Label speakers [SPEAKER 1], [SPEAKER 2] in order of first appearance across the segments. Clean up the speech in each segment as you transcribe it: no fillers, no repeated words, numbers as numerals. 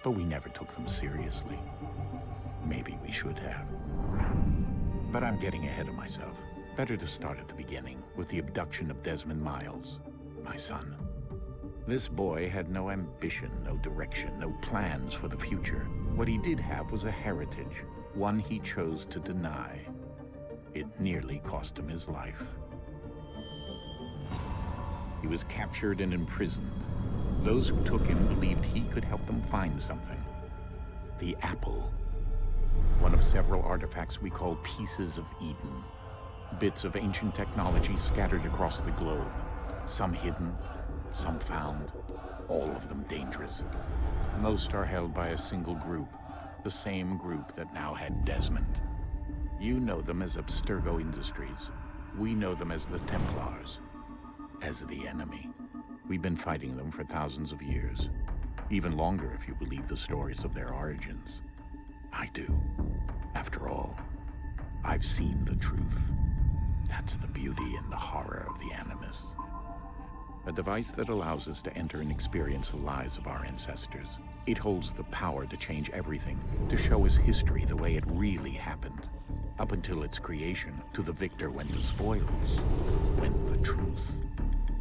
[SPEAKER 1] but we never took them seriously. Maybe we should have. But I'm getting ahead of myself. Better to start at the beginning, with the abduction of Desmond Miles, my son. This boy had no ambition, no direction, no plans for the future. What he did have was a heritage, one he chose to deny. It nearly cost him his life. He was captured and imprisoned. Those who took him believed he could help them find something. The apple. One of several artifacts we call pieces of Eden. Bits of ancient technology scattered across the globe. Some hidden, some found, all of them dangerous. Most are held by a single group, the same group that now had Desmond. You know them as Abstergo Industries. We know them as the Templars, as the enemy. We've been fighting them for thousands of years, even longer if you believe the stories of their origins. I do. After all, I've seen the truth. That's the beauty and the horror of the Animus. A device that allows us to enter and experience the lives of our ancestors. It holds the power to change everything, to show us history the way it really happened. Up until its creation, to the victor went the spoils, went the truth.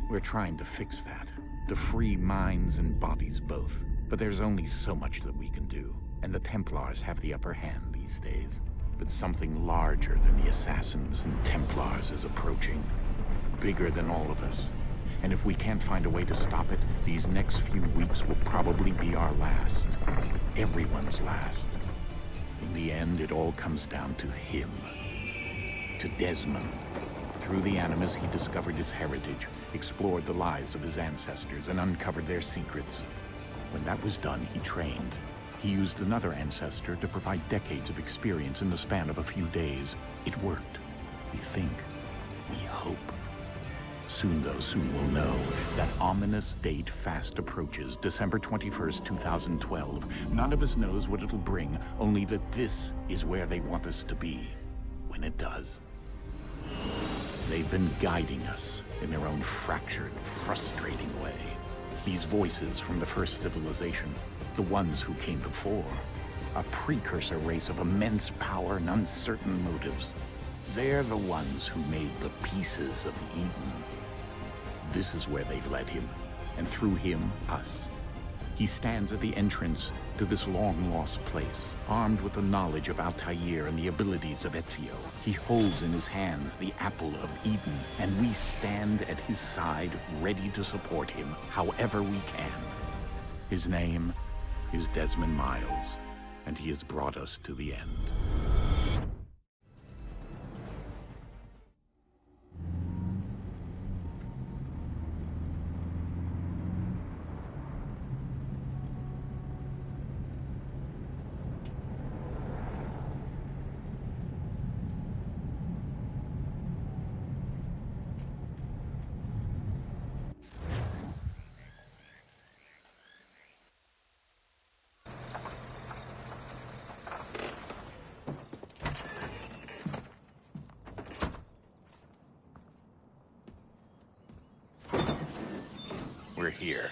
[SPEAKER 1] We're trying to fix that, to free minds and bodies both. But there's only so much that we can do, and the Templars have the upper hand these days. But something larger than the Assassins and Templars is approaching, bigger than all of us. And if we can't find a way to stop it, these next few weeks will probably be our last. Everyone's last. In the end, it all comes down to him. To Desmond. Through the Animus, he discovered his heritage, explored the lives of his ancestors, and uncovered their secrets. When that was done, he trained. He used another ancestor to provide decades of experience in the span of a few days. It worked. We think. We hope. Soon, though, soon we'll know. That ominous date fast approaches, December 21st, 2012. None of us knows what it'll bring, only that this is where they want us to be, when it does. They've been guiding us in their own fractured, frustrating way. These voices from the first civilization, the ones who came before, a precursor race of immense power and uncertain motives. They're the ones who made the pieces of Eden. This is where they've led him, and through him, us. He stands at the entrance to this long-lost place, armed with the knowledge of Altair and the abilities of Ezio. He holds in his hands the apple of Eden, and we stand at his side, ready to support him however we can. His name is Desmond Miles, and he has brought us to the end. We're here.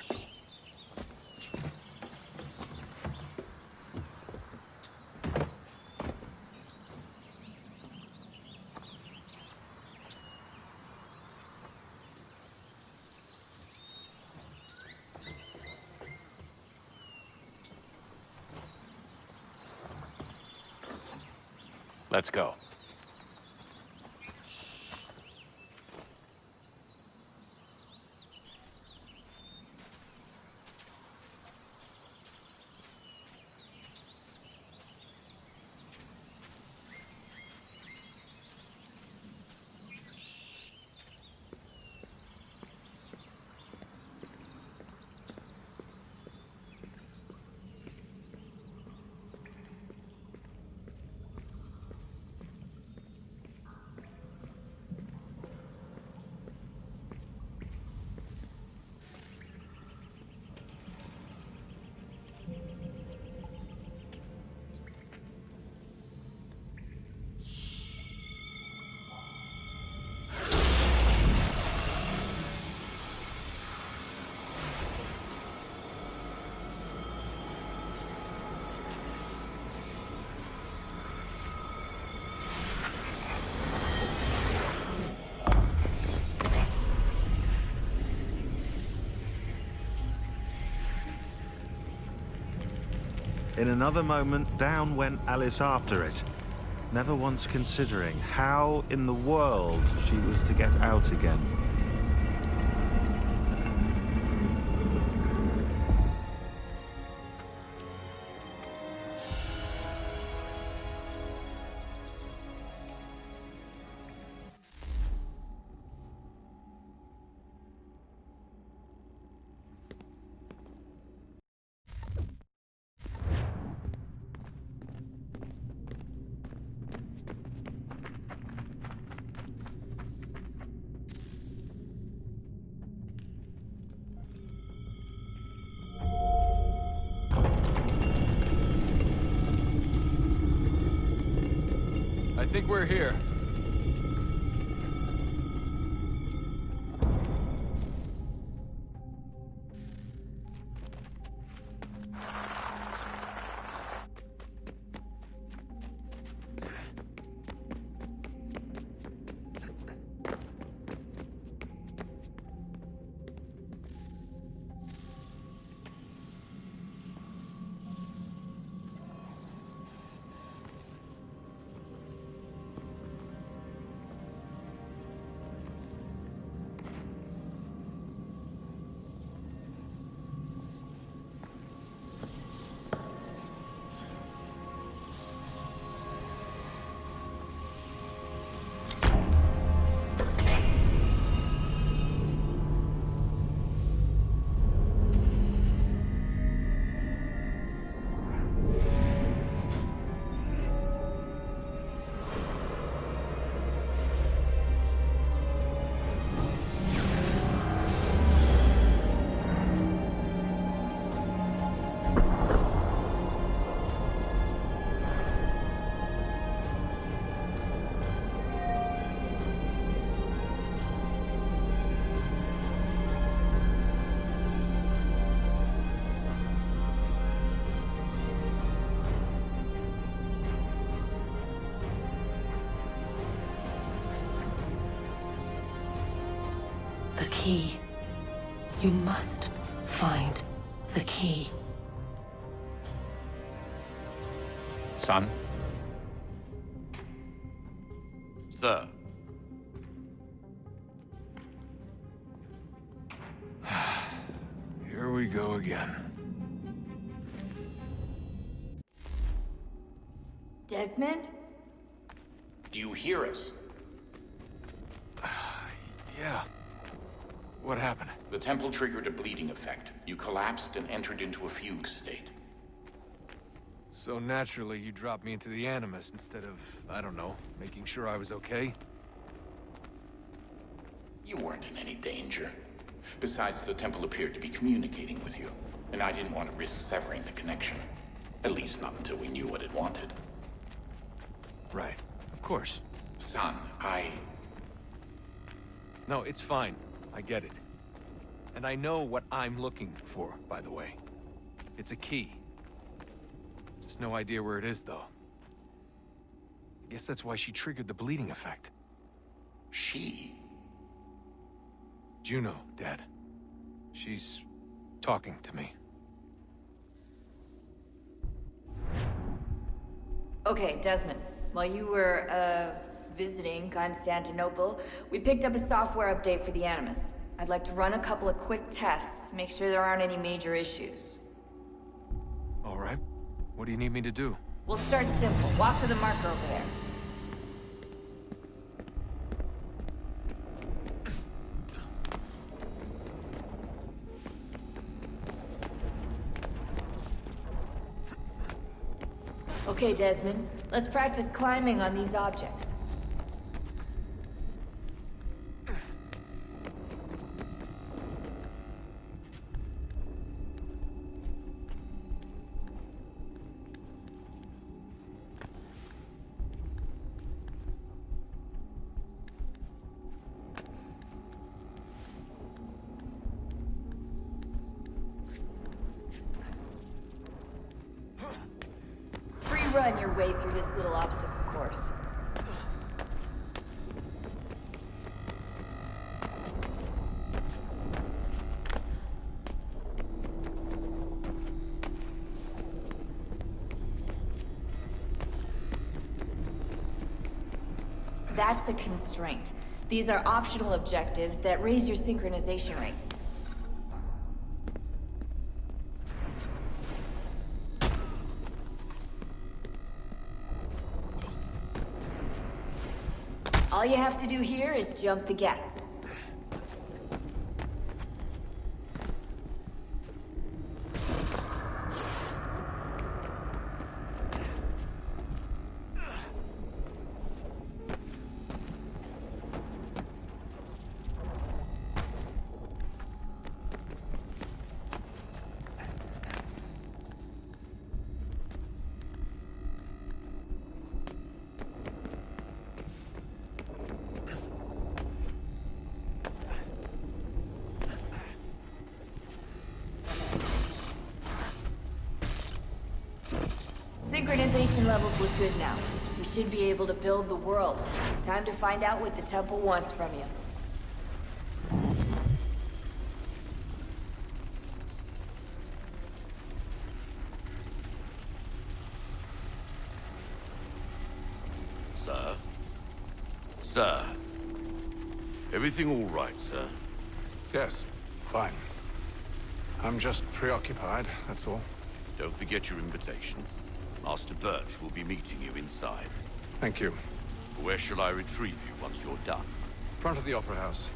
[SPEAKER 1] Let's go.
[SPEAKER 2] In another moment, down went Alice after it, never once considering how in the world she was to get out again.
[SPEAKER 3] I think we're here.
[SPEAKER 4] The key. You must find the key.
[SPEAKER 1] Son?
[SPEAKER 5] Sir.
[SPEAKER 3] Here we go again.
[SPEAKER 6] Desmond?
[SPEAKER 1] Do you hear us?
[SPEAKER 3] Yeah. What happened?
[SPEAKER 1] The temple triggered a bleeding effect. You collapsed and entered into a fugue state.
[SPEAKER 3] So naturally, you dropped me into the Animus instead of, I don't know, making sure I was okay?
[SPEAKER 1] You weren't in any danger. Besides, the temple appeared to be communicating with you, and I didn't want to risk severing the connection. At least not until we knew what it wanted.
[SPEAKER 3] Right. Of course.
[SPEAKER 1] Son,
[SPEAKER 3] No, it's fine. I get it. And I know what I'm looking for, by the way. It's a key. Just no idea where it is, though. I guess that's why she triggered the bleeding effect.
[SPEAKER 1] She?
[SPEAKER 3] Juno, Dad. She's talking to me.
[SPEAKER 6] Okay, Desmond. While you were, visiting Constantinople, we picked up a software update for the Animus. I'd like to run a couple of quick tests, make sure there aren't any major issues.
[SPEAKER 3] All right. What do you need me to do?
[SPEAKER 6] We'll start simple. Walk to the marker over there. Okay, Desmond. Let's practice climbing on these objects. Run your way through this little obstacle course. That's a constraint. These are optional objectives that raise your synchronization rate. All you have to do here is jump the gap. Synchronization levels look good now. We should be able to build the world. Time to find out what the temple wants from you.
[SPEAKER 5] Sir? Sir? Everything all right, sir?
[SPEAKER 7] Yes, fine. I'm just preoccupied, that's all.
[SPEAKER 5] Don't forget your invitation. Master Birch will be meeting you inside.
[SPEAKER 7] Thank you.
[SPEAKER 5] Where shall I retrieve you once you're done?
[SPEAKER 7] Front of the Opera House.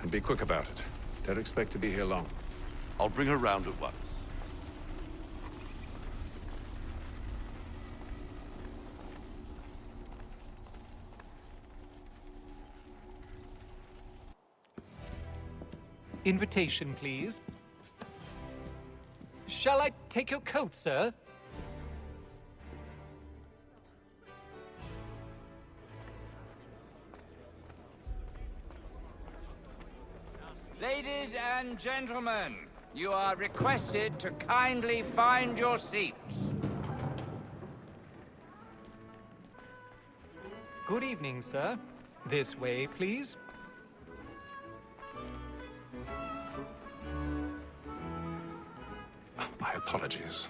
[SPEAKER 7] And be quick about it. Don't expect to be here long.
[SPEAKER 5] I'll bring her round at once.
[SPEAKER 8] Invitation, please. Shall I take your coat, sir?
[SPEAKER 9] Ladies and gentlemen, you are requested to kindly find your seats.
[SPEAKER 8] Good evening, sir. This way, please.
[SPEAKER 7] My apologies.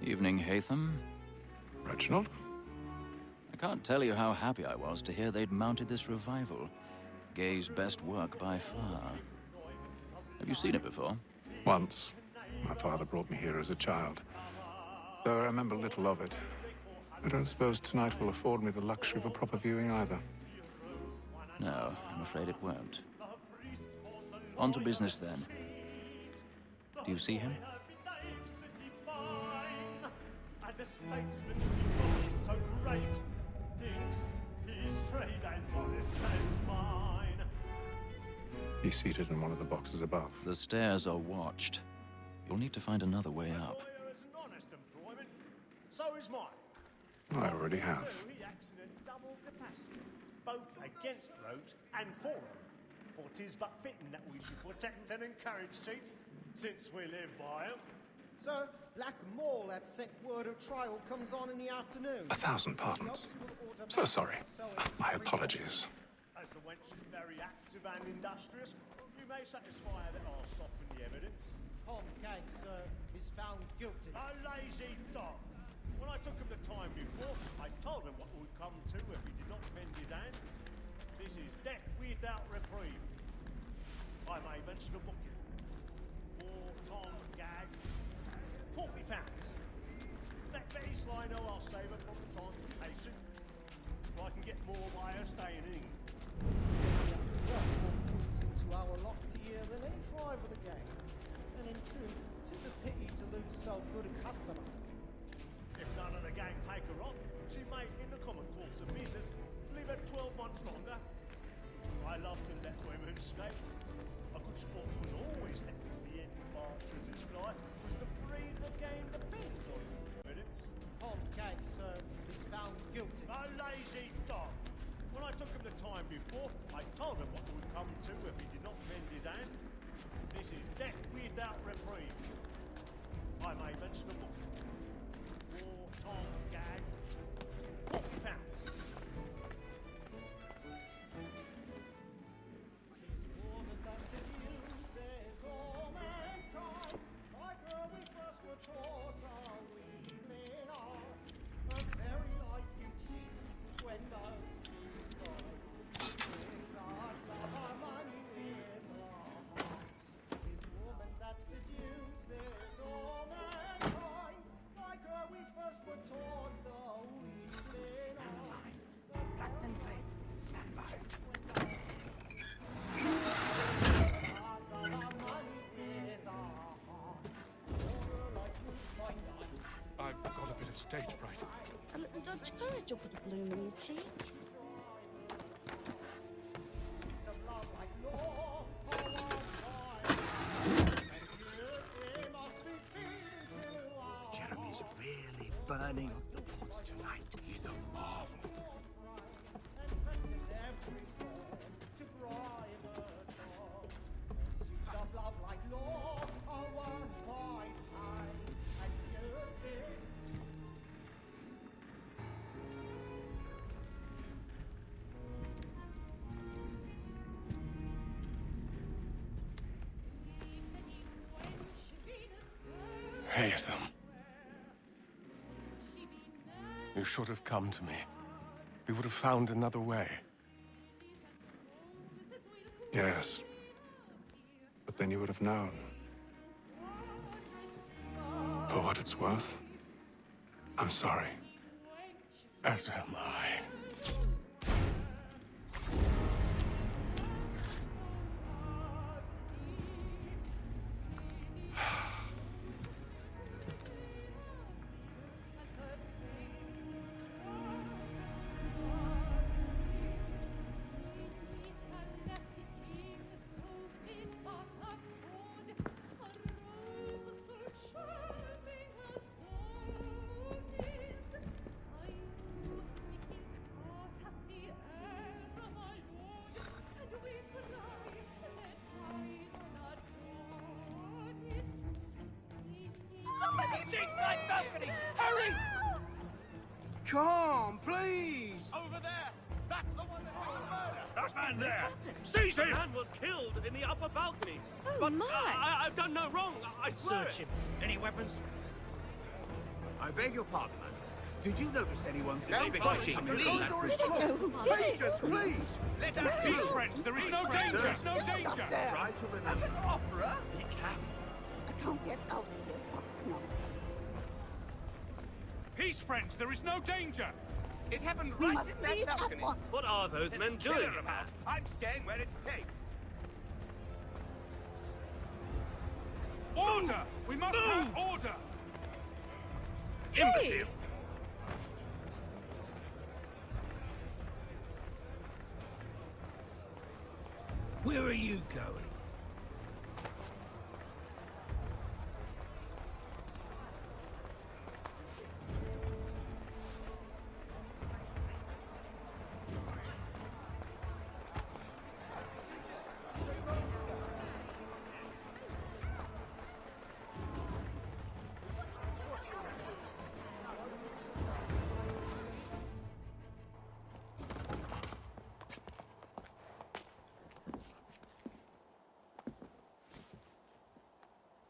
[SPEAKER 10] Evening, Haytham.
[SPEAKER 7] Reginald?
[SPEAKER 10] I can't tell you how happy I was to hear they'd mounted this revival. Gay's best work by far. Have you seen it before?
[SPEAKER 7] Once. My father brought me here as a child. Though I remember little of it. I don't suppose tonight will afford me the luxury of a proper viewing either.
[SPEAKER 10] No, I'm afraid it won't. On to business then. Do you see him?
[SPEAKER 11] The statesman, because he's so great, thinks his trade as honest as mine.
[SPEAKER 7] He's seated in one of the boxes above.
[SPEAKER 10] The stairs are watched. You'll need to find another way up.
[SPEAKER 11] Is an honest employment, so is mine.
[SPEAKER 7] I already have.
[SPEAKER 11] So he acts in a double capacity, both against rogues and for them. For 'tis but fitting that we should protect and encourage cheats, since we live by 'em.
[SPEAKER 12] Sir, Blackmore had sent word of trial comes on in the afternoon.
[SPEAKER 7] 1,000 pardons. So sorry. My apologies.
[SPEAKER 11] As the wench is very active and industrious, you may satisfy her that I'll soften the evidence.
[SPEAKER 12] Tom Keg, sir, is found guilty.
[SPEAKER 11] A lazy dog. When I took him the time before, I told him what would come to if he did not mend his hand. This is death without reprieve. I may mention a booking. For Tom Gag, £40. Let Betty Sly know I'll save her from the transportation. So I can get more by her staying in England.
[SPEAKER 12] Puts into our lot a year than any five of the game. And in truth, 'tis a pity to lose so good a customer.
[SPEAKER 11] If none of the gang take her off, she may, in the common course of business, leave her 12 months longer. I love to let women skate. A good sportsman always lets the end partridges fly, because the breed of the game depends on evidence.
[SPEAKER 12] Tom Keg, sir, is found guilty.
[SPEAKER 11] A lazy dog. When I took him the time before, I told him what would come to if he did not mend his hand. This is death without reprieve. I may mention a book. For Tom Gag, £40.
[SPEAKER 13] stage fright.
[SPEAKER 14] A little Dutch courage will put a bloom in your cheek.
[SPEAKER 15] Jeremy's really burning up the woods tonight. He's a marvel.
[SPEAKER 13] Haytham. You should have come to me. We would have found another way.
[SPEAKER 7] Yes. But then you would have known. For what it's worth, I'm sorry.
[SPEAKER 13] As am I.
[SPEAKER 9] Inside balcony! Hurry!
[SPEAKER 15] Come, please!
[SPEAKER 11] Over there! That's the one that did the murder!
[SPEAKER 16] That man there! Seize him!
[SPEAKER 11] The man was killed in the upper balcony.
[SPEAKER 14] Oh,
[SPEAKER 11] but
[SPEAKER 14] my!
[SPEAKER 11] I've done no wrong. I swear.
[SPEAKER 16] Search him. Any weapons?
[SPEAKER 15] I beg your pardon, man. Did you notice anyone
[SPEAKER 16] Don't push him, please.
[SPEAKER 15] Patience, please!
[SPEAKER 9] Let us
[SPEAKER 16] Peace, friends. There is no danger.
[SPEAKER 15] There's
[SPEAKER 16] no danger.
[SPEAKER 15] Try to remember. That's an opera?
[SPEAKER 16] He can.
[SPEAKER 14] I can't get out of here. No.
[SPEAKER 16] Peace, friends. There is no danger.
[SPEAKER 9] It happened
[SPEAKER 14] We
[SPEAKER 9] right
[SPEAKER 14] must
[SPEAKER 9] in that
[SPEAKER 14] leave at
[SPEAKER 9] balcony.
[SPEAKER 14] once.
[SPEAKER 11] What are those
[SPEAKER 9] There's
[SPEAKER 11] men
[SPEAKER 9] a killer
[SPEAKER 11] doing?
[SPEAKER 9] about. I'm staying where it's safe.
[SPEAKER 16] Order! We must have order!
[SPEAKER 11] Imbecile!
[SPEAKER 15] Where are you going?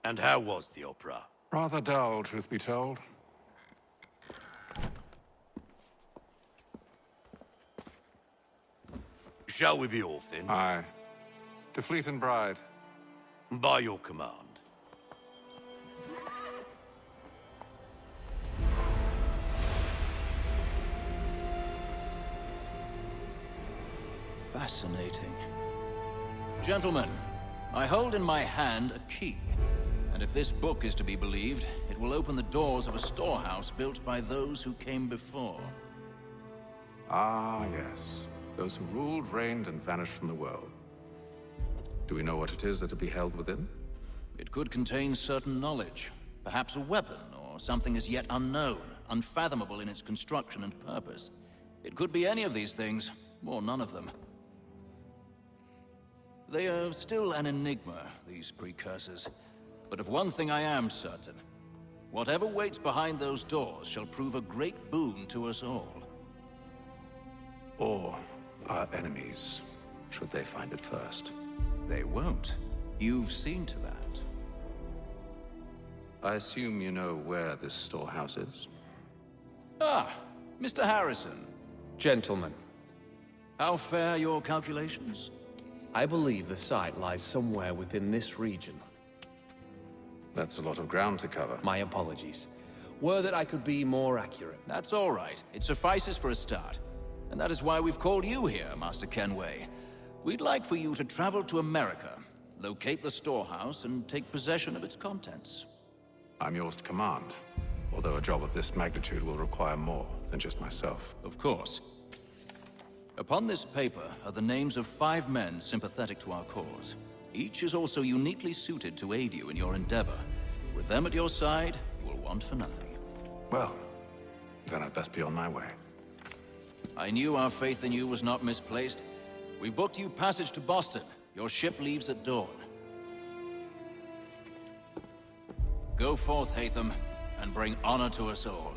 [SPEAKER 5] And how was the opera?
[SPEAKER 7] Rather dull, truth be told.
[SPEAKER 5] Shall we be off then?
[SPEAKER 7] Aye. To Fleet and Bride.
[SPEAKER 5] By your command.
[SPEAKER 10] Fascinating. Gentlemen, I hold in my hand a key. And if this book is to be believed, it will open the doors of a storehouse built by those who came before.
[SPEAKER 7] Ah, yes. Those who ruled, reigned, and vanished from the world. Do we know what it is that will be held within?
[SPEAKER 10] It could contain certain knowledge. Perhaps a weapon, or something as yet unknown, unfathomable in its construction and purpose. It could be any of these things, or none of them. They are still an enigma, these precursors. But of one thing I am certain. Whatever waits behind those doors shall prove a great boon to us all.
[SPEAKER 7] Or our enemies, should they find it first.
[SPEAKER 10] They won't. You've seen to that.
[SPEAKER 7] I assume you know where this storehouse is?
[SPEAKER 10] Ah, Mr. Harrison.
[SPEAKER 17] Gentlemen,
[SPEAKER 10] How fare your calculations?
[SPEAKER 17] I believe the site lies somewhere within this region.
[SPEAKER 7] That's a lot of ground to cover.
[SPEAKER 17] My apologies. Were that I could be more accurate.
[SPEAKER 10] That's all right. It suffices for a start. And that is why we've called you here, Master Kenway. We'd like for you to travel to America, locate the storehouse, and take possession of its contents.
[SPEAKER 7] I'm yours to command. Although a job of this magnitude will require more than just myself.
[SPEAKER 10] Of course. Upon this paper are the names of 5 men sympathetic to our cause. Each is also uniquely suited to aid you in your endeavor. With them at your side, you will want for nothing.
[SPEAKER 7] Well, then I'd best be on my way.
[SPEAKER 10] I knew our faith in you was not misplaced. We've booked you passage to Boston. Your ship leaves at dawn. Go forth, Haytham, and bring honor to us all.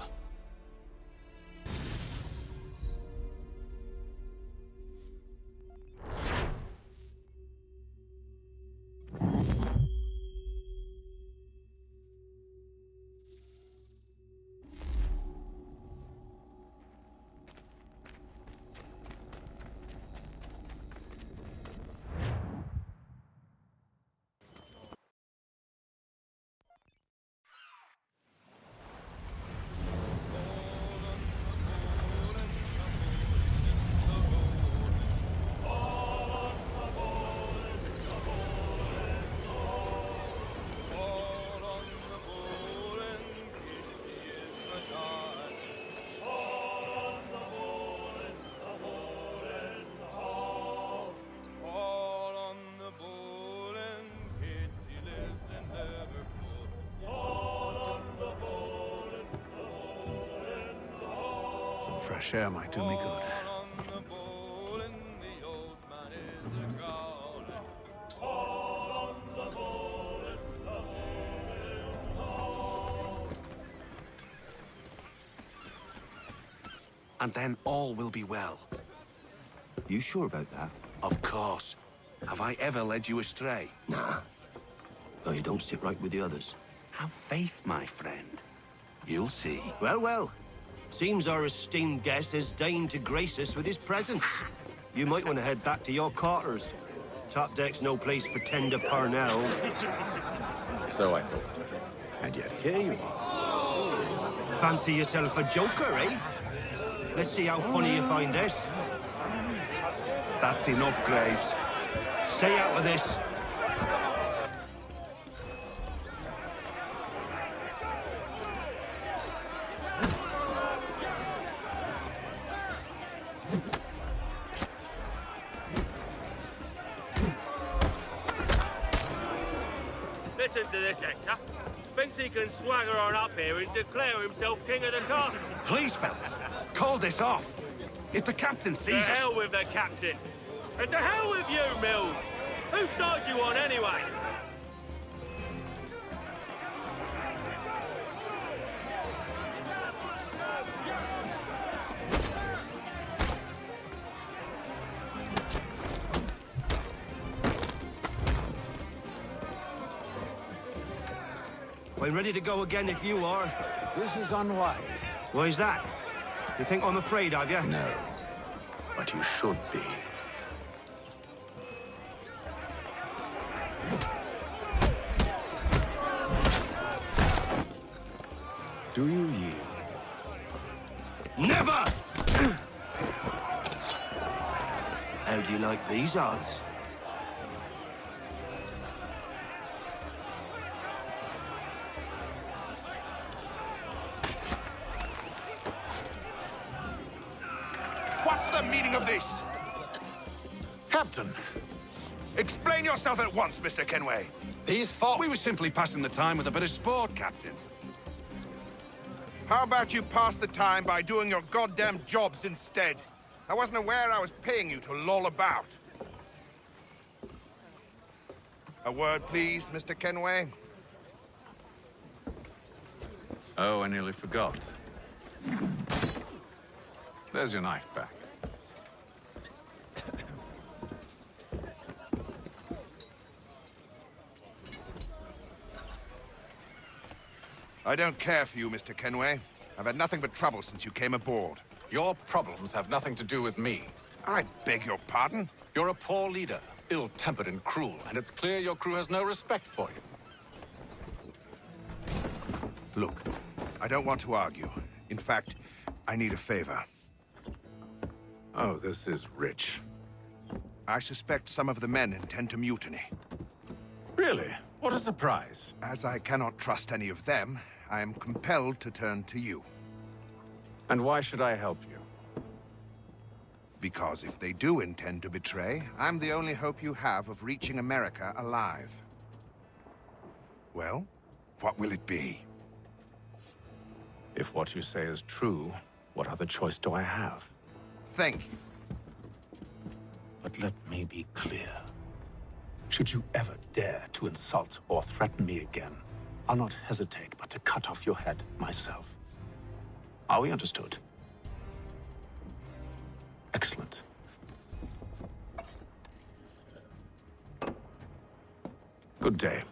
[SPEAKER 7] Some fresh air might do me good.
[SPEAKER 5] And then all will be well.
[SPEAKER 15] You sure about that?
[SPEAKER 5] Of course. Have I ever led you astray?
[SPEAKER 15] Nah. Oh, you don't sit right with the others.
[SPEAKER 5] Have faith, my friend. You'll see.
[SPEAKER 15] Well, well. Seems our esteemed guest has deigned to grace us with his presence. You might want to head back to your quarters. Top deck's no place for tender parnells.
[SPEAKER 7] So I thought. And yet here you are.
[SPEAKER 15] Fancy yourself a joker, eh? Let's see how funny you find this.
[SPEAKER 5] That's enough, Graves.
[SPEAKER 15] Stay out of this.
[SPEAKER 18] Listen to this, Hector. Thinks he can swagger on up here and declare himself king of the castle.
[SPEAKER 5] Please, fellas, call this off. If the captain sees us...
[SPEAKER 18] To hell with the captain. And to hell with you, Mills. Whose side you on, anyway?
[SPEAKER 15] I'm ready to go again if you are.
[SPEAKER 7] This is unwise.
[SPEAKER 15] Why's that? You think I'm afraid of you?
[SPEAKER 7] No. But you should be. Do you yield?
[SPEAKER 15] Never! How do you like these odds?
[SPEAKER 5] What's the meaning of this?
[SPEAKER 13] Captain!
[SPEAKER 5] Explain yourself at once, Mr. Kenway.
[SPEAKER 13] These thought we were simply passing the time with a bit of sport, Captain.
[SPEAKER 9] How about you pass the time by doing your goddamn jobs instead? I wasn't aware I was paying you to loll about. A word, please, Mr. Kenway.
[SPEAKER 7] Oh, I nearly forgot. There's your knife back.
[SPEAKER 9] I don't care for you, Mr. Kenway. I've had nothing but trouble since you came aboard.
[SPEAKER 13] Your problems have nothing to do with me.
[SPEAKER 9] I beg your pardon?
[SPEAKER 13] You're a poor leader, ill-tempered and cruel, and it's clear your crew has no respect for you.
[SPEAKER 9] Look, I don't want to argue. In fact, I need a favor.
[SPEAKER 7] Oh, this is rich.
[SPEAKER 9] I suspect some of the men intend to mutiny.
[SPEAKER 7] Really? What a surprise.
[SPEAKER 9] As I cannot trust any of them, I am compelled to turn to you.
[SPEAKER 7] And why should I help you?
[SPEAKER 9] Because if they do intend to betray, I'm the only hope you have of reaching America alive. Well, what will it be?
[SPEAKER 7] If what you say is true, what other choice do I have?
[SPEAKER 9] Thank you.
[SPEAKER 1] But let me be clear. Should you ever dare to insult or threaten me again, I'll not hesitate but to cut off your head myself. Are we understood? Excellent. Good day.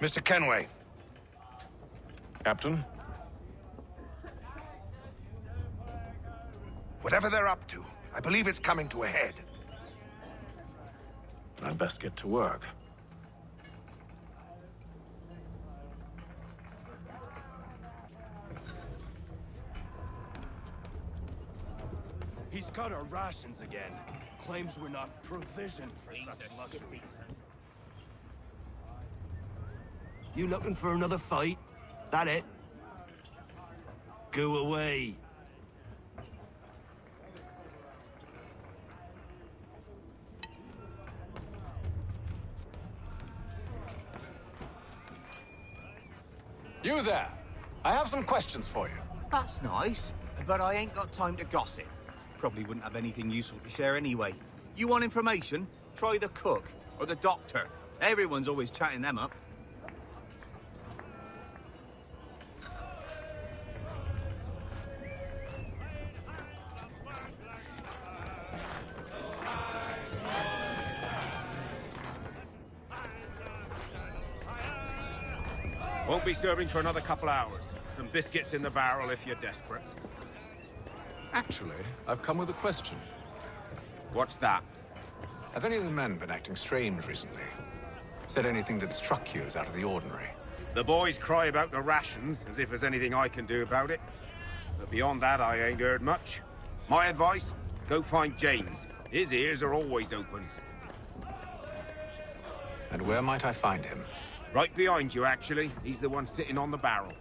[SPEAKER 9] Mr. Kenway.
[SPEAKER 7] Captain?
[SPEAKER 9] Whatever they're up to, I believe it's coming to a head.
[SPEAKER 7] I'd best get to work.
[SPEAKER 19] He's cut our rations again. Claims we're not provisioned for such luxuries.
[SPEAKER 15] You looking for another fight? That it? Go away.
[SPEAKER 17] You there! I have some questions for you.
[SPEAKER 20] That's nice, but I ain't got time to gossip. Probably wouldn't have anything useful to share anyway. You want information? Try the cook or the doctor. Everyone's always chatting them up.
[SPEAKER 19] Won't be serving for another couple hours. Some biscuits in the barrel if you're desperate.
[SPEAKER 7] Actually, I've come with a question.
[SPEAKER 19] What's that?
[SPEAKER 7] Have any of the men been acting strange recently? Said anything that struck you as out of the ordinary?
[SPEAKER 19] The boys cry about the rations, as if there's anything I can do about it. But beyond that, I ain't heard much. My advice? Go find James. His ears are always open.
[SPEAKER 7] And where might I find him?
[SPEAKER 19] Right behind you, actually. He's the one sitting on the barrel.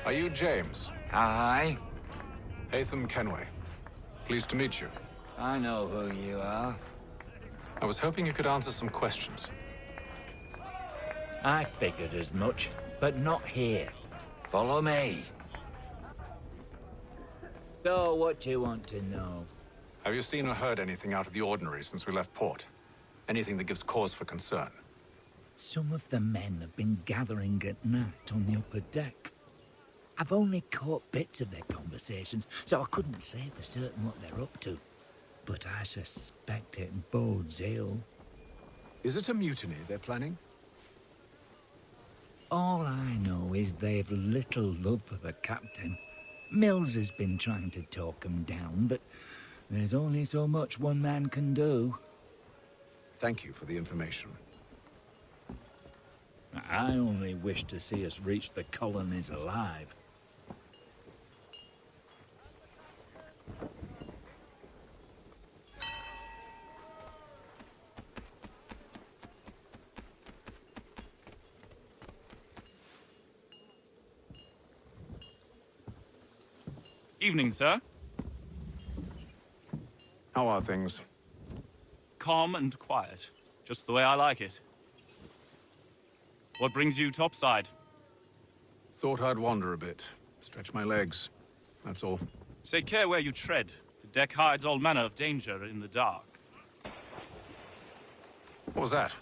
[SPEAKER 7] Are you James?
[SPEAKER 21] Aye.
[SPEAKER 7] Haytham Kenway. Pleased to meet you.
[SPEAKER 21] I know who you are.
[SPEAKER 7] I was hoping you could answer some questions.
[SPEAKER 21] I figured as much, but not here. Follow me. So, what do you want to know?
[SPEAKER 7] Have you seen or heard anything out of the ordinary since we left port? Anything that gives cause for concern?
[SPEAKER 21] Some of the men have been gathering at night on the upper deck. I've only caught bits of their conversations, so I couldn't say for certain what they're up to. But I suspect it bodes ill.
[SPEAKER 7] Is it a mutiny they're planning?
[SPEAKER 21] All I know is they've little love for the captain. Mills has been trying to talk him down, but there's only so much one man can do.
[SPEAKER 7] Thank you for the information.
[SPEAKER 21] I only wish to see us reach the colonies alive.
[SPEAKER 22] Evening, sir.
[SPEAKER 7] How are things?
[SPEAKER 22] Calm and quiet. Just the way I like it. What brings you topside?
[SPEAKER 7] Thought I'd wander a bit. Stretch my legs. That's all.
[SPEAKER 22] Take care where you tread. The deck hides all manner of danger in the dark.
[SPEAKER 7] What was that?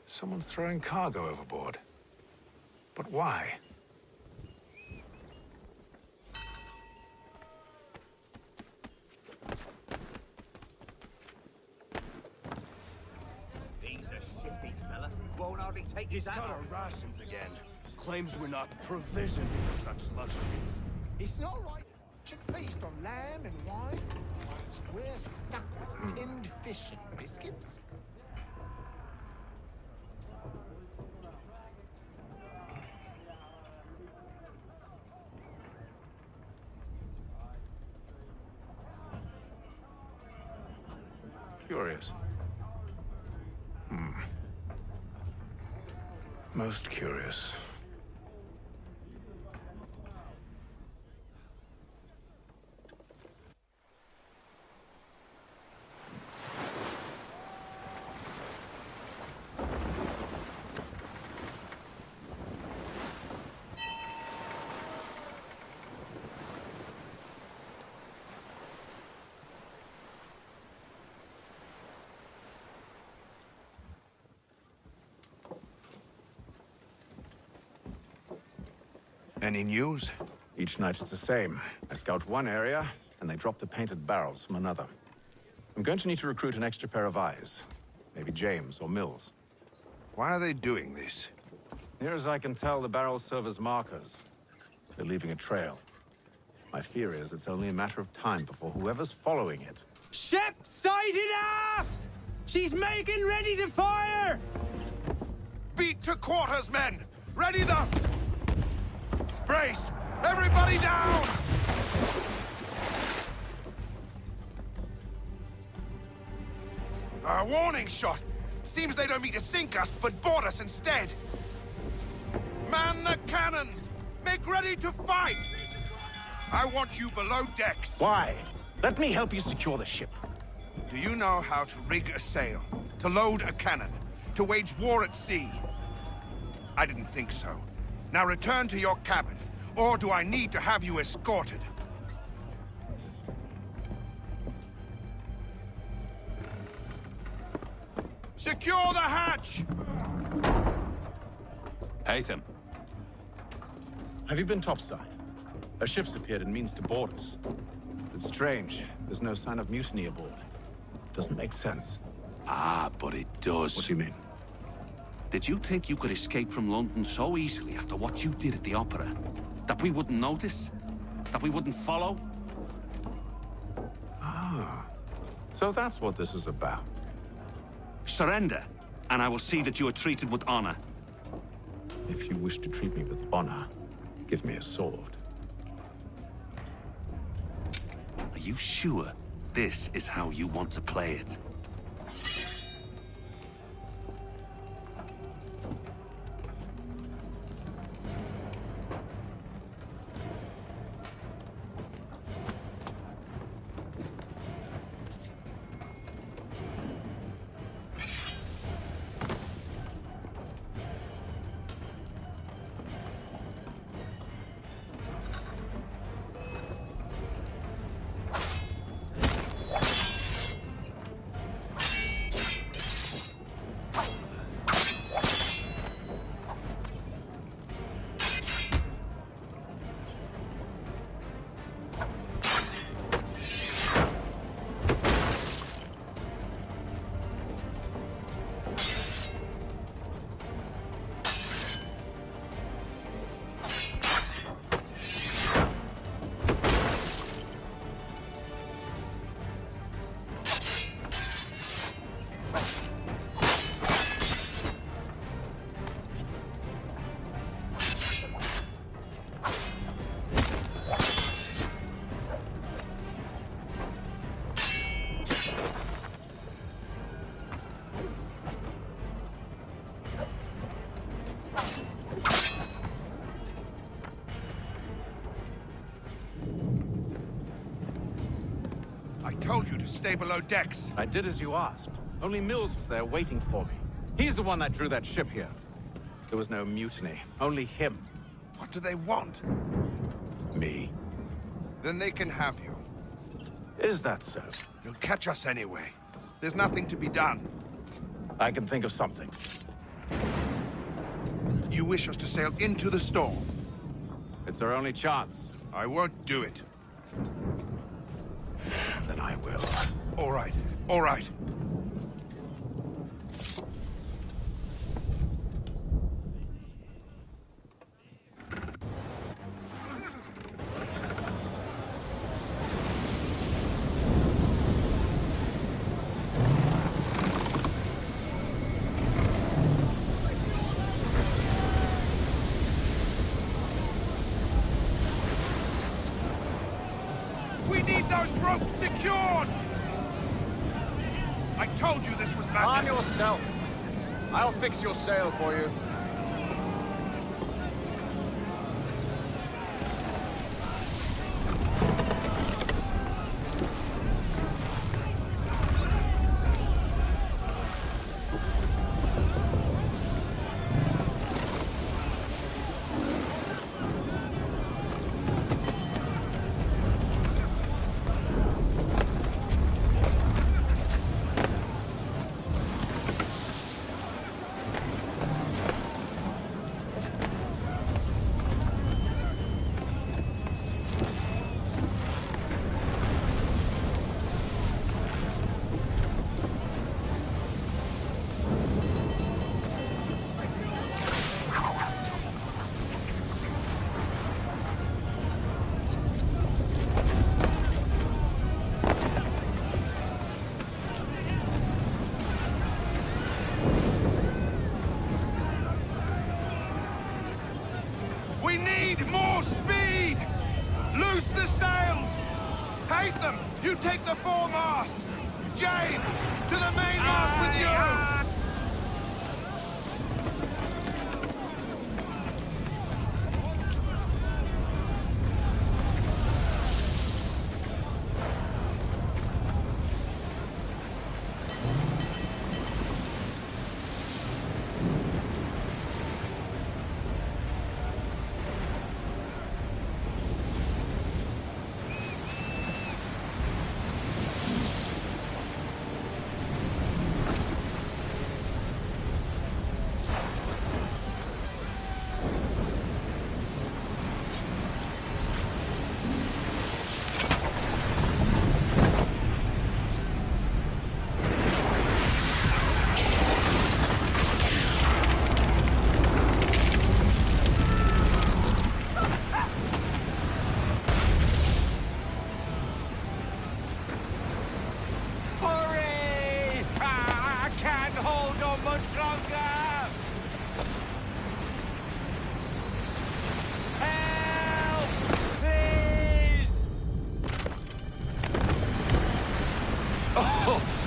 [SPEAKER 7] Someone's throwing cargo overboard. But why?
[SPEAKER 20] won't hardly take
[SPEAKER 13] He's
[SPEAKER 20] his hat
[SPEAKER 13] got our
[SPEAKER 20] off.
[SPEAKER 13] rations again. Claims we're not provisioned for such luxuries.
[SPEAKER 2] It's not right. Should feast on lamb and wine. We're stuck with tinned fish and biscuits.
[SPEAKER 7] Curious. Most curious.
[SPEAKER 9] Any news?
[SPEAKER 7] Each night it's the same. I scout one area, and they drop the painted barrels from another. I'm going to need to recruit an extra pair of eyes. Maybe James or Mills.
[SPEAKER 9] Why are they doing this?
[SPEAKER 7] Near as I can tell, the barrels serve as markers. They're leaving a trail. My fear is it's only a matter of time before whoever's following it...
[SPEAKER 4] Ship sighted aft! She's making ready to fire!
[SPEAKER 9] Beat to quarters, men! Ready the... Brace! Everybody down! A warning shot! Seems they don't mean to sink us, but board us instead! Man the cannons! Make ready to fight! I want you below decks.
[SPEAKER 7] Why? Let me help you secure the ship.
[SPEAKER 9] Do you know how to rig a sail? To load a cannon? To wage war at sea? I didn't think so. Now return to your cabin, or do I need to have you escorted? Secure the hatch!
[SPEAKER 5] Haytham.
[SPEAKER 7] Have you been topside? A ship's appeared and means to board us. It's strange. There's no sign of mutiny aboard. Doesn't make sense.
[SPEAKER 5] Ah, but it does.
[SPEAKER 7] What do you mean?
[SPEAKER 5] Did you think you could escape from London so easily after what you did at the opera? That we wouldn't notice? That we wouldn't follow?
[SPEAKER 7] Ah. So that's what this is about.
[SPEAKER 5] Surrender, and I will see that you are treated with honor.
[SPEAKER 7] If you wish to treat me with honor, give me a sword.
[SPEAKER 5] Are you sure this is how you want to play it?
[SPEAKER 9] I told you to stay below decks.
[SPEAKER 7] I did as you asked. Only Mills was there waiting for me. He's the one that drew that ship here. There was no mutiny, only him.
[SPEAKER 9] What do they want?
[SPEAKER 7] Me.
[SPEAKER 9] Then they can have you.
[SPEAKER 7] Is that so?
[SPEAKER 9] You'll catch us anyway. There's nothing to be done.
[SPEAKER 7] I can think of something.
[SPEAKER 9] You wish us to sail into the storm?
[SPEAKER 7] It's our only chance.
[SPEAKER 9] I won't do it.
[SPEAKER 7] Then I will.
[SPEAKER 9] All right, all right. We need those ropes secured! I told you this was madness.
[SPEAKER 13] Calm yourself. I'll fix your sail for you.
[SPEAKER 9] We need more speed! Loose the sails! Haytham, you take the foremast! James, to the mainmast with you!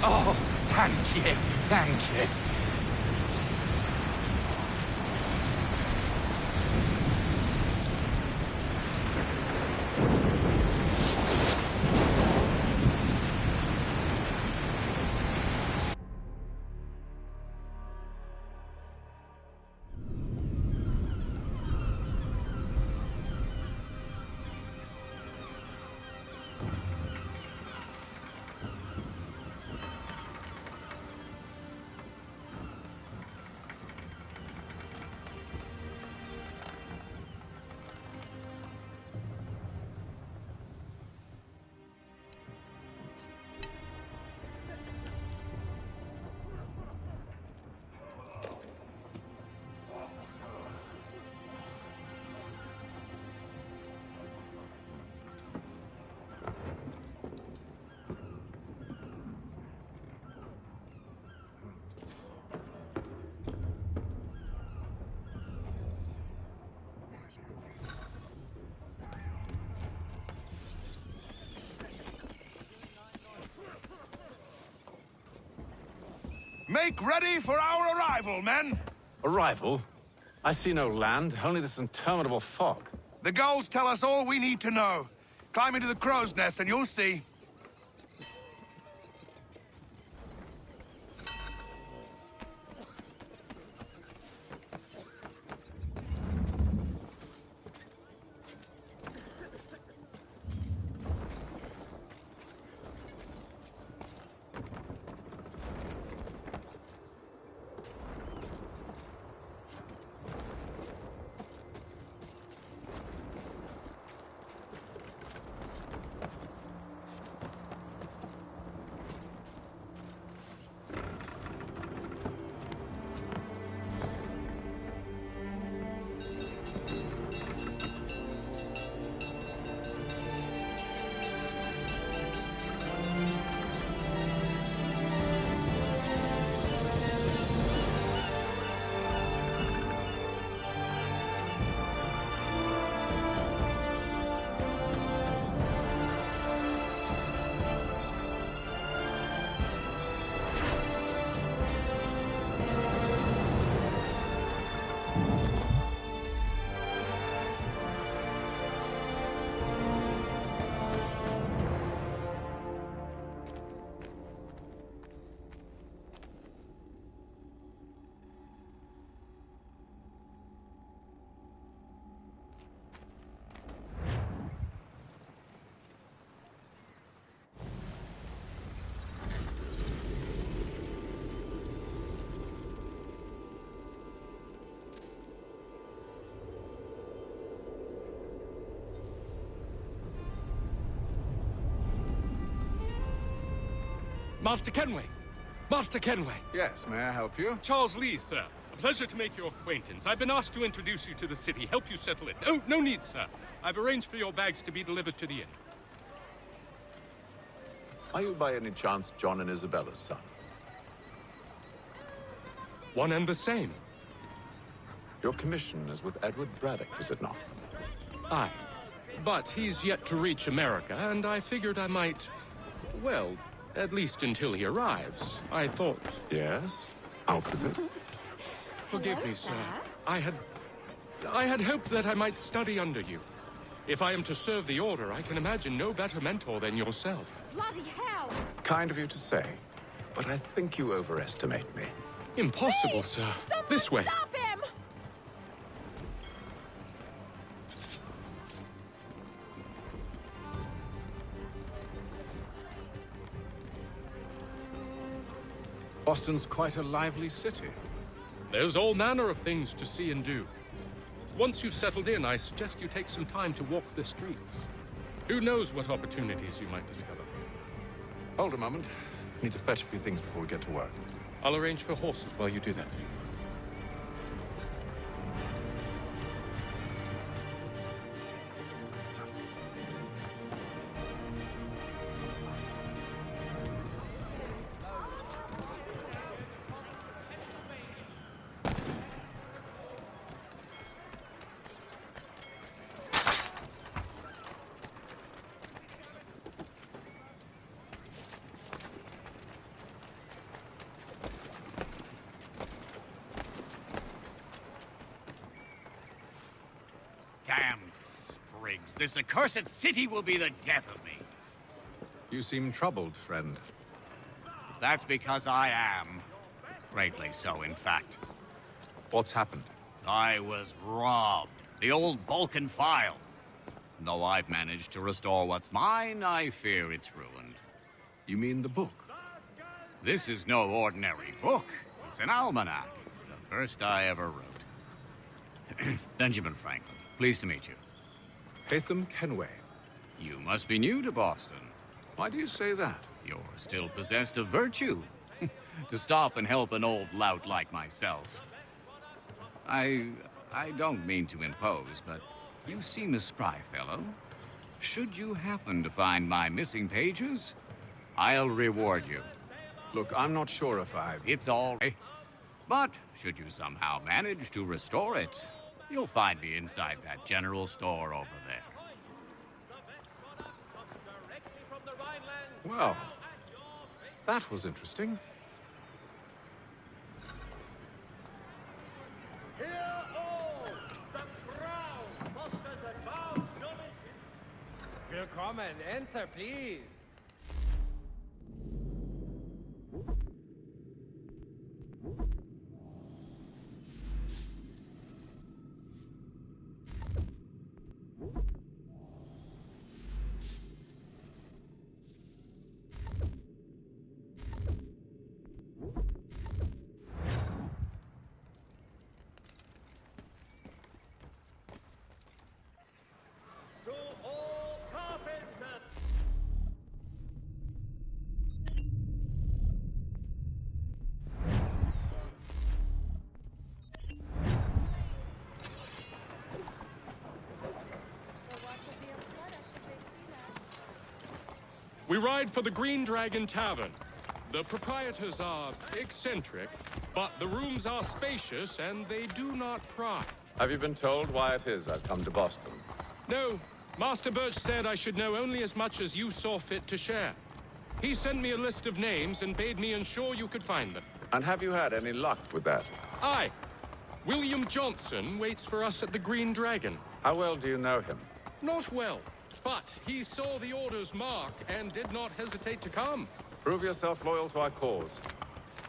[SPEAKER 1] Oh, thank you, thank you.
[SPEAKER 9] Make ready for our arrival, men!
[SPEAKER 3] Arrival? I see no land, only this interminable fog.
[SPEAKER 9] The gulls tell us all we need to know. Climb into the crow's nest and you'll see.
[SPEAKER 13] Master Kenway! Master Kenway!
[SPEAKER 7] Yes, may I help you?
[SPEAKER 13] Charles Lee, sir. A pleasure to make your acquaintance. I've been asked to introduce you to the city, help you settle in. Oh, no need, sir. I've arranged for your bags to be delivered to the inn.
[SPEAKER 6] Are you by any chance John and Isabella's son?
[SPEAKER 13] One and the same.
[SPEAKER 6] Your commission is with Edward Braddock, is it not?
[SPEAKER 13] Aye. But he's yet to reach America, and I figured I might... Well, at least until he arrives. I thought...
[SPEAKER 6] Yes? Out with it.
[SPEAKER 13] Forgive me, sir. I had hoped that I might study under you. If I am to serve the Order, I can imagine no better mentor than yourself.
[SPEAKER 14] Bloody hell!
[SPEAKER 6] Kind of you to say, but I think you overestimate me.
[SPEAKER 13] Impossible, sir. This way.
[SPEAKER 14] Stop him!
[SPEAKER 7] Boston's quite a lively city.
[SPEAKER 13] There's all manner of things to see and do. Once you've settled in, I suggest you take some time to walk the streets. Who knows what opportunities you might discover.
[SPEAKER 7] Hold a moment. Need to fetch a few things before we get to work.
[SPEAKER 13] I'll arrange for horses while you do that.
[SPEAKER 8] Damned sprigs. This accursed city will be the death of me.
[SPEAKER 7] You seem troubled, friend.
[SPEAKER 8] That's because I am. Greatly so, in fact.
[SPEAKER 7] What's happened?
[SPEAKER 8] I was robbed. The old Balkan file. Though I've managed to restore what's mine, I fear it's ruined.
[SPEAKER 7] You mean the book?
[SPEAKER 8] This is no ordinary book. It's an almanac. The first I ever wrote. Benjamin Franklin. Pleased to meet you.
[SPEAKER 7] Haytham Kenway.
[SPEAKER 8] You must be new to Boston.
[SPEAKER 7] Why do you say that?
[SPEAKER 8] You're still possessed of virtue. To stop and help an old lout like myself. I don't mean to impose, but you seem a spry fellow. Should you happen to find my missing pages, I'll reward you.
[SPEAKER 7] Look, I'm not sure if
[SPEAKER 8] It's all right. But should you somehow manage to restore it, you'll find me inside that general store over there.
[SPEAKER 7] Well, that was interesting.
[SPEAKER 4] Willkommen, enter, please.
[SPEAKER 13] We ride for the Green Dragon Tavern. The proprietors are eccentric, but the rooms are spacious and they do not pry.
[SPEAKER 6] Have you been told why it is I've come to Boston?
[SPEAKER 13] No, Master Birch said I should know only as much as you saw fit to share. He sent me a list of names and bade me ensure you could find them.
[SPEAKER 6] And have you had any luck with that?
[SPEAKER 13] Aye. William Johnson waits for us at the Green Dragon.
[SPEAKER 6] How well do you know him?
[SPEAKER 13] Not well, but he saw the Order's mark and did not hesitate to come.
[SPEAKER 6] Prove yourself loyal to our cause,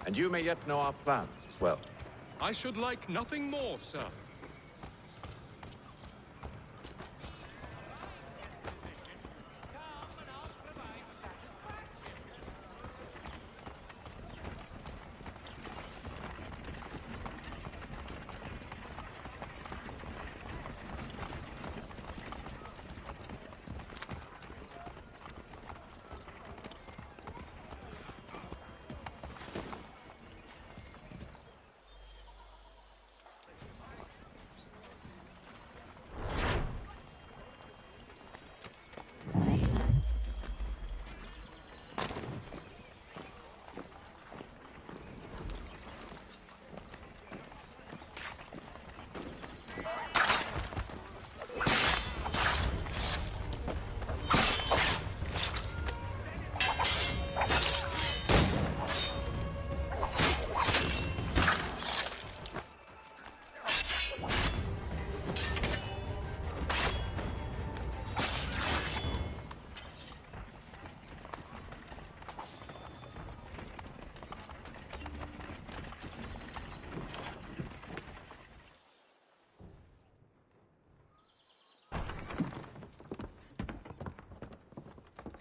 [SPEAKER 6] and you may yet know our plans as well.
[SPEAKER 13] I should like nothing more, sir.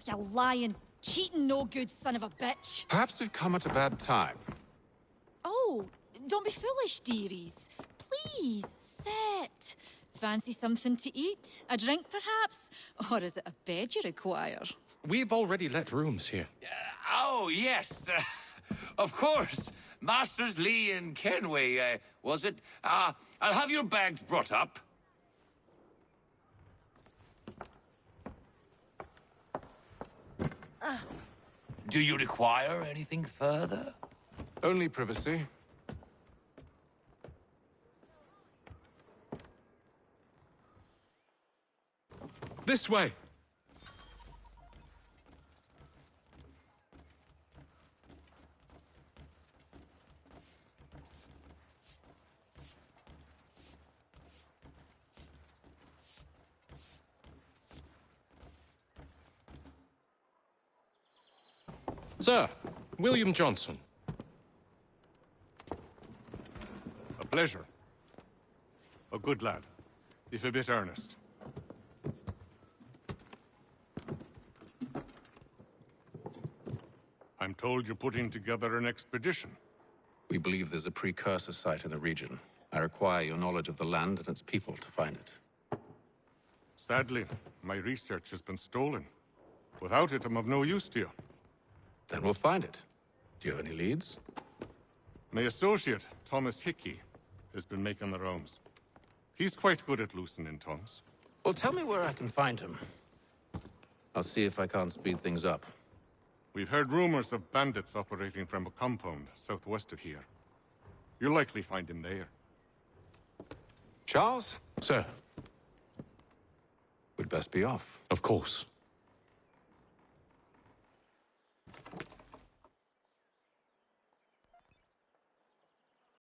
[SPEAKER 12] You lying, cheating, no good son of a bitch.
[SPEAKER 7] Perhaps we've come at a bad time.
[SPEAKER 12] Oh, don't be foolish, dearies. Please, sit. Fancy something to eat? A drink, perhaps? Or is it a bed you require?
[SPEAKER 13] We've already let rooms here.
[SPEAKER 5] Oh, yes. Of course. Masters Lee and Kenway, was it? I'll have your bags brought up. Do you require anything further?
[SPEAKER 7] Only privacy.
[SPEAKER 13] This way. Sir, William Johnson.
[SPEAKER 7] A pleasure. A good lad, if a bit earnest. I'm told you're putting together an expedition.
[SPEAKER 16] We believe there's a precursor site in the region. I require your knowledge of the land and its people to find it.
[SPEAKER 7] Sadly, my research has been stolen. Without it, I'm of no use to you.
[SPEAKER 16] Then we'll find it. Do you have any leads?
[SPEAKER 7] My associate, Thomas Hickey, has been making the rounds. He's quite good at loosening tongues.
[SPEAKER 16] Well, tell me where I can find him. I'll see if I can't speed things up.
[SPEAKER 7] We've heard rumors of bandits operating from a compound southwest of here. You'll likely find him there.
[SPEAKER 16] Charles?
[SPEAKER 13] Sir.
[SPEAKER 16] We'd best be off.
[SPEAKER 13] Of course.